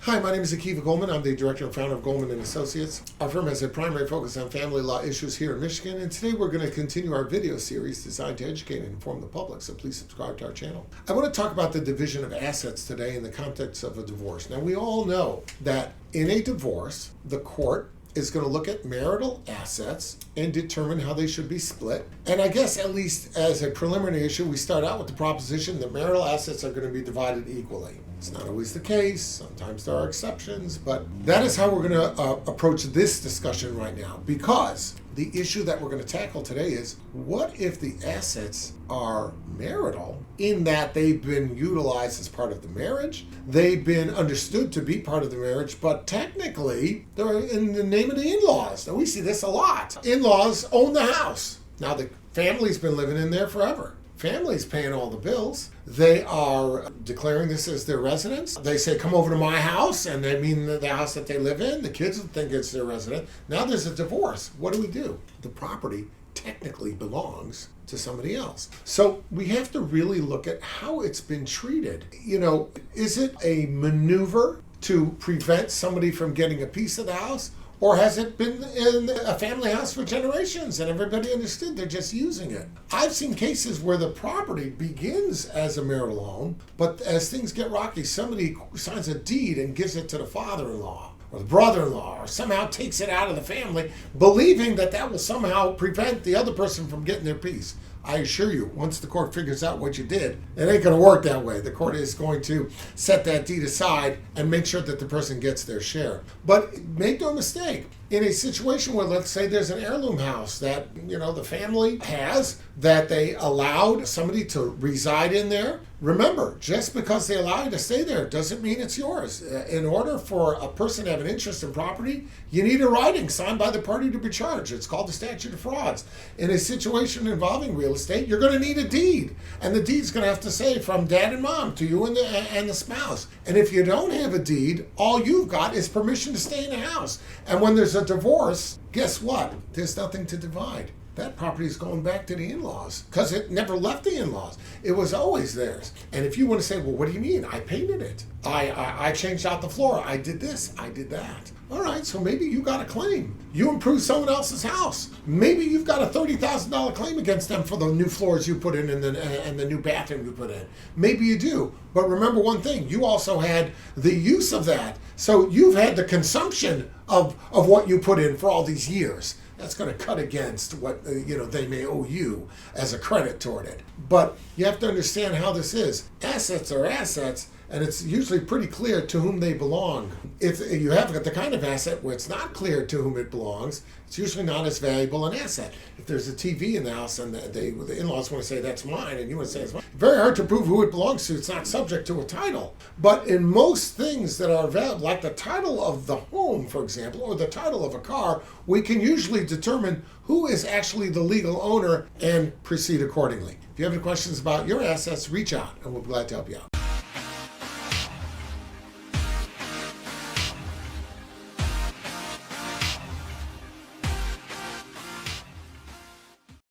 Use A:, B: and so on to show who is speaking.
A: Hi, my name is Goldman. I'm the director and founder of Goldman and Associates. Our firm has a primary focus on family law issues here in Michigan, and today we're going to continue our video series designed to educate and inform the public, so please subscribe to our channel. I want to talk about the division of assets today in the context of a divorce. Now, we all know that in a divorce, the court is going to look at marital assets and determine how they should be split. And I guess at least as a preliminary issue, we start out with the proposition that marital assets are going to be divided equally. It's not always the case. Sometimes there are exceptions, but that is how we're going to approach this discussion right now, because the issue that we're going to tackle today is, what if the assets are marital in that they've been utilized as part of the marriage, they've been understood to be part of the marriage, but technically they're in the name of the in-laws. Now, we see this a lot. In-laws own the house. Now, the family's been living in there forever. Family's paying all the bills. They are declaring this as their residence. They say, come over to my house, and they mean the house that they live in. The kids think it's their residence. Now there's a divorce. What do? The property technically belongs to somebody else. So we have to really look at how it's been treated. Is it a maneuver to prevent somebody from getting a piece of the house? Or has it been in a family house for generations and everybody understood they're just using it? I've seen cases where the property begins as a marital home, but as things get rocky, somebody signs a deed and gives it to the father-in-law or the brother-in-law, or somehow takes it out of the family, believing that that will somehow prevent the other person from getting their piece. I assure you, once the court figures out what you did, it ain't going to work that way. The court is going to set that deed aside and make sure that the person gets their share. But make no mistake, in a situation where, let's say, there's an heirloom house that, the family has, that they allowed somebody to reside in there, remember, just because they allow you to stay there doesn't mean it's yours. In order for a person to have an interest in property, you need a writing signed by the party to be charged. It's called the Statute of Frauds. In a situation involving real estate, you're going to need a deed. And the deed's going to have to say from dad and mom to you and the spouse. And if you don't have a deed, all you've got is permission to stay in the house. And when there's a divorce, guess what? There's nothing to divide. That property is going back to the in-laws because it never left the in-laws. It was always theirs. And if you want to say, well, what do you mean? I painted it. I changed out the floor. I did this. I did that. All right, so maybe you got a claim. You improved someone else's house. Maybe you've got a $30,000 claim against them for the new floors you put in and the new bathroom you put in. Maybe you do. But remember one thing, you also had the use of that. So you've had the consumption of what you put in for all these years. That's going to cut against what they may owe you as a credit toward it. But you have to understand how this is. Assets are assets, and it's usually pretty clear to whom they belong. If you have the kind of asset where it's not clear to whom it belongs, it's usually not as valuable an asset. If there's a TV in the house and the in-laws want to say that's mine and you want to say it's mine, very hard to prove who it belongs to. It's not subject to a title. But in most things that are valuable, like the title of the home, for example, or the title of a car, we can usually determine who is actually the legal owner and proceed accordingly. If you have any questions about your assets, reach out and we'll be glad to help you out.